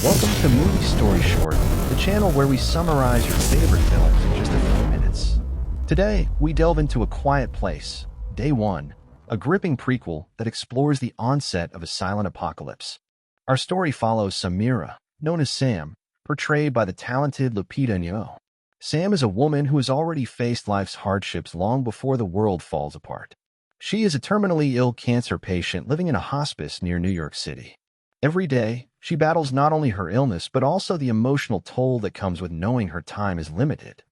Welcome to Movie Story Short, the channel where we summarize your favorite films in just a few minutes. Today, we delve into A Quiet Place, Day 1, a gripping prequel that explores the onset of a silent apocalypse. Our story follows Samira, known as Sam, portrayed by the talented Lupita Nyong'o. Sam is a woman who has already faced life's hardships long before the world falls apart. She is a terminally ill cancer patient living in a hospice near New York City. Every day, she battles not only her illness but also the emotional toll that comes with knowing her time is limited.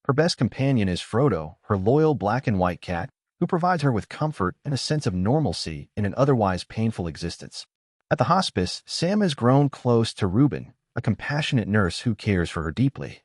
Her best companion is Frodo, her loyal black and white cat, who provides her with comfort and a sense of normalcy in an otherwise painful existence. At the hospice, Sam has grown close to Ruben, a compassionate nurse who cares for her deeply.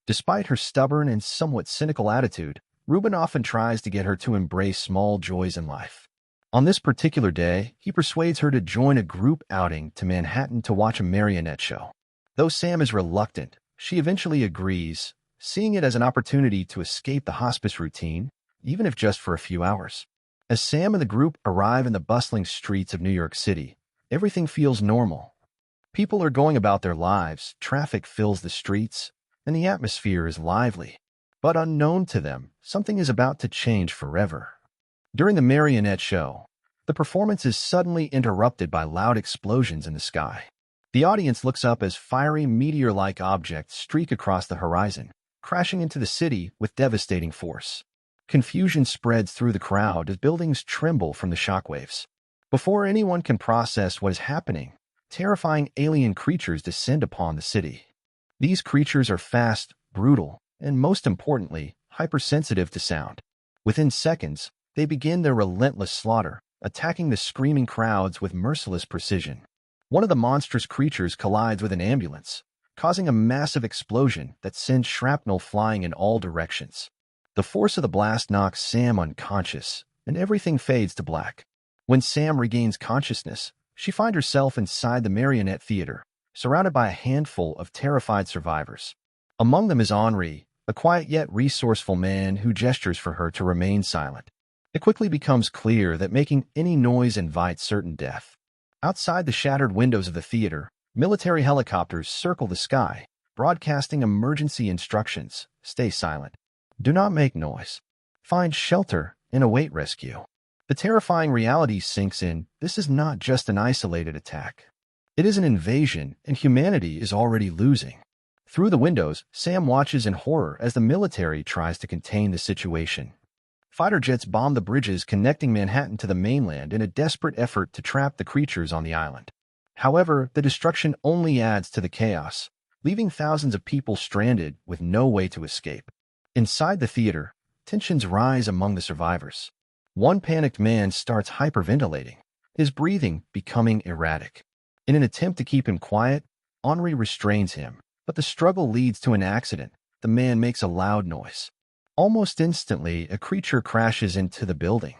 Despite her stubborn and somewhat cynical attitude, Ruben often tries to get her to embrace small joys in life. On this particular day, he persuades her to join a group outing to Manhattan to watch a marionette show. Though Sam is reluctant, she eventually agrees, seeing it as an opportunity to escape the hospice routine, even if just for a few hours. As Sam and the group arrive in the bustling streets of New York City, everything feels normal. People are going about their lives, traffic fills the streets, and the atmosphere is lively. But unknown to them, something is about to change forever. During the marionette show, the performance is suddenly interrupted by loud explosions in the sky. The audience looks up as fiery meteor-like objects streak across the horizon, crashing into the city with devastating force. Confusion spreads through the crowd as buildings tremble from the shockwaves. Before anyone can process what is happening, terrifying alien creatures descend upon the city. These creatures are fast, brutal, and most importantly, hypersensitive to sound. Within seconds, they begin their relentless slaughter, attacking the screaming crowds with merciless precision. One of the monstrous creatures collides with an ambulance, causing a massive explosion that sends shrapnel flying in all directions. The force of the blast knocks Sam unconscious, and everything fades to black. When Sam regains consciousness, she finds herself inside the marionette theater, surrounded by a handful of terrified survivors. Among them is Henri, a quiet yet resourceful man who gestures for her to remain silent. It quickly becomes clear that making any noise invites certain death. Outside the shattered windows of the theater, military helicopters circle the sky, broadcasting emergency instructions. Stay silent. Do not make noise. Find shelter and await rescue. The terrifying reality sinks in. This is not just an isolated attack. It is an invasion, and humanity is already losing. Through the windows, Sam watches in horror as the military tries to contain the situation. Fighter jets bomb the bridges connecting Manhattan to the mainland in a desperate effort to trap the creatures on the island. However, the destruction only adds to the chaos, leaving thousands of people stranded with no way to escape. Inside the theater, tensions rise among the survivors. One panicked man starts hyperventilating, his breathing becoming erratic. In an attempt to keep him quiet, Henri restrains him, but the struggle leads to an accident. The man makes a loud noise. Almost instantly, a creature crashes into the building.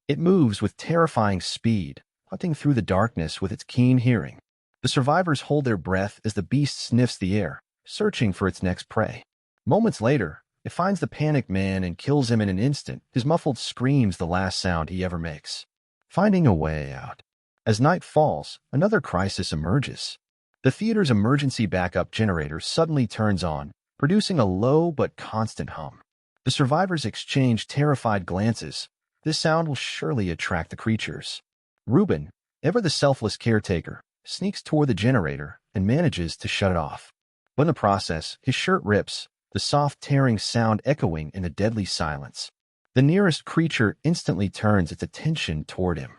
It moves with terrifying speed, hunting through the darkness with its keen hearing. The survivors hold their breath as the beast sniffs the air, searching for its next prey. Moments later, it finds the panicked man and kills him in an instant, his muffled screams the last sound he ever makes. Finding a way out. As night falls, another crisis emerges. The theater's emergency backup generator suddenly turns on, producing a low but constant hum. The survivors exchange terrified glances. This sound will surely attract the creatures. Ruben, ever the selfless caretaker, sneaks toward the generator and manages to shut it off. But in the process, his shirt rips, the soft tearing sound echoing in the deadly silence. The nearest creature instantly turns its attention toward him.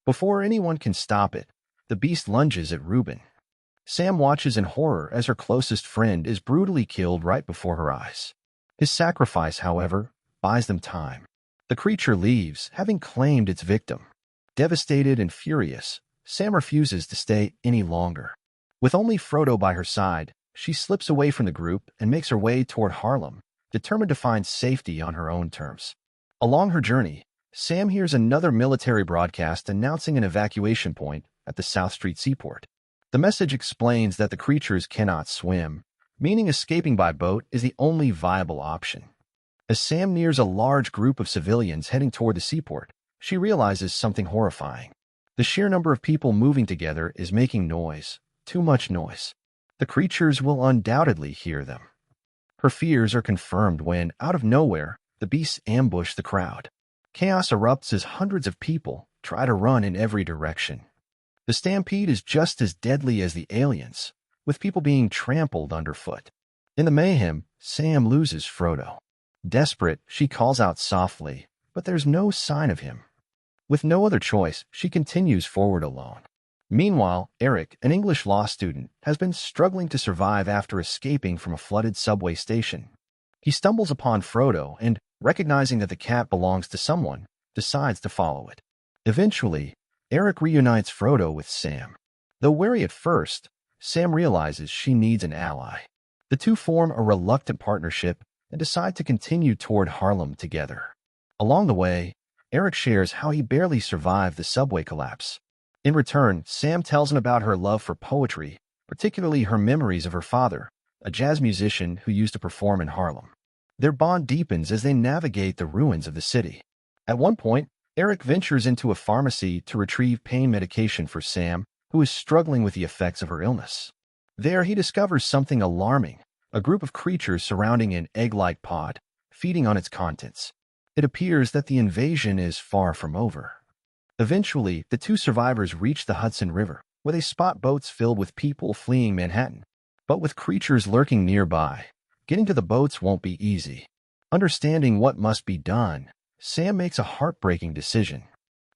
Before anyone can stop it, the beast lunges at Ruben. Sam watches in horror as her closest friend is brutally killed right before her eyes. His sacrifice, however, buys them time. The creature leaves, having claimed its victim. Devastated and furious, Sam refuses to stay any longer. With only Frodo by her side, she slips away from the group and makes her way toward Harlem, determined to find safety on her own terms. Along her journey, Sam hears another military broadcast announcing an evacuation point at the South Street seaport. The message explains that the creatures cannot swim, meaning escaping by boat is the only viable option. As Sam nears a large group of civilians heading toward the seaport, she realizes something horrifying. The sheer number of people moving together is making noise, too much noise. the creatures will undoubtedly hear them. Her fears are confirmed when, out of nowhere, the beasts ambush the crowd. Chaos erupts as hundreds of people try to run in every direction. The stampede is just as deadly as the aliens, with people being trampled underfoot. In the mayhem, Sam loses Frodo. Desperate, she calls out softly, but there's no sign of him. With no other choice, she continues forward alone. Meanwhile, Eric, an English law student, has been struggling to survive after escaping from a flooded subway station. He stumbles upon Frodo and, recognizing that the cat belongs to someone, decides to follow it. Eventually, Eric reunites Frodo with Sam. Though wary at first, Sam realizes she needs an ally. The two form a reluctant partnership and decide to continue toward Harlem together. Along the way, Eric shares how he barely survived the subway collapse. In return, Sam tells him about her love for poetry, particularly her memories of her father, a jazz musician who used to perform in Harlem. Their bond deepens as they navigate the ruins of the city. At one point, Eric ventures into a pharmacy to retrieve pain medication for Sam, who is struggling with the effects of her illness. There, he discovers something alarming, a group of creatures surrounding an egg-like pod, feeding on its contents. It appears that the invasion is far from over. Eventually, the two survivors reach the Hudson River, where they spot boats filled with people fleeing Manhattan. But with creatures lurking nearby, getting to the boats won't be easy. Understanding what must be done, Sam makes a heartbreaking decision.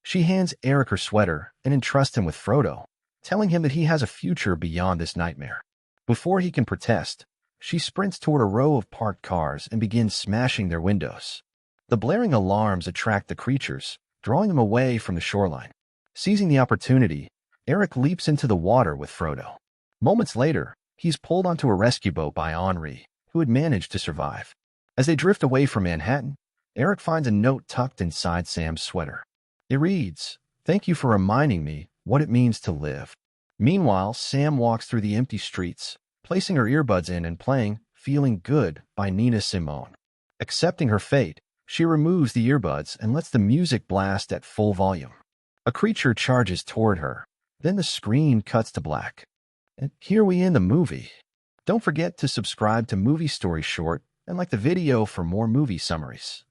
She hands Eric her sweater and entrusts him with Frodo, telling him that he has a future beyond this nightmare. Before he can protest, she sprints toward a row of parked cars and begins smashing their windows. The blaring alarms attract the creatures, drawing them away from the shoreline. Seizing the opportunity, Eric leaps into the water with Frodo. Moments later, he's pulled onto a rescue boat by Henri, who had managed to survive. As they drift away from Manhattan, Eric finds a note tucked inside Sam's sweater. It reads, "Thank you for reminding me what it means to live." Meanwhile, Sam walks through the empty streets, placing her earbuds in and playing "Feeling Good" by Nina Simone. Accepting her fate, she removes the earbuds and lets the music blast at full volume. A creature charges toward her. Then the screen cuts to black. And here we end the movie. Don't forget to subscribe to Movie Story Short and like the video for more movie summaries.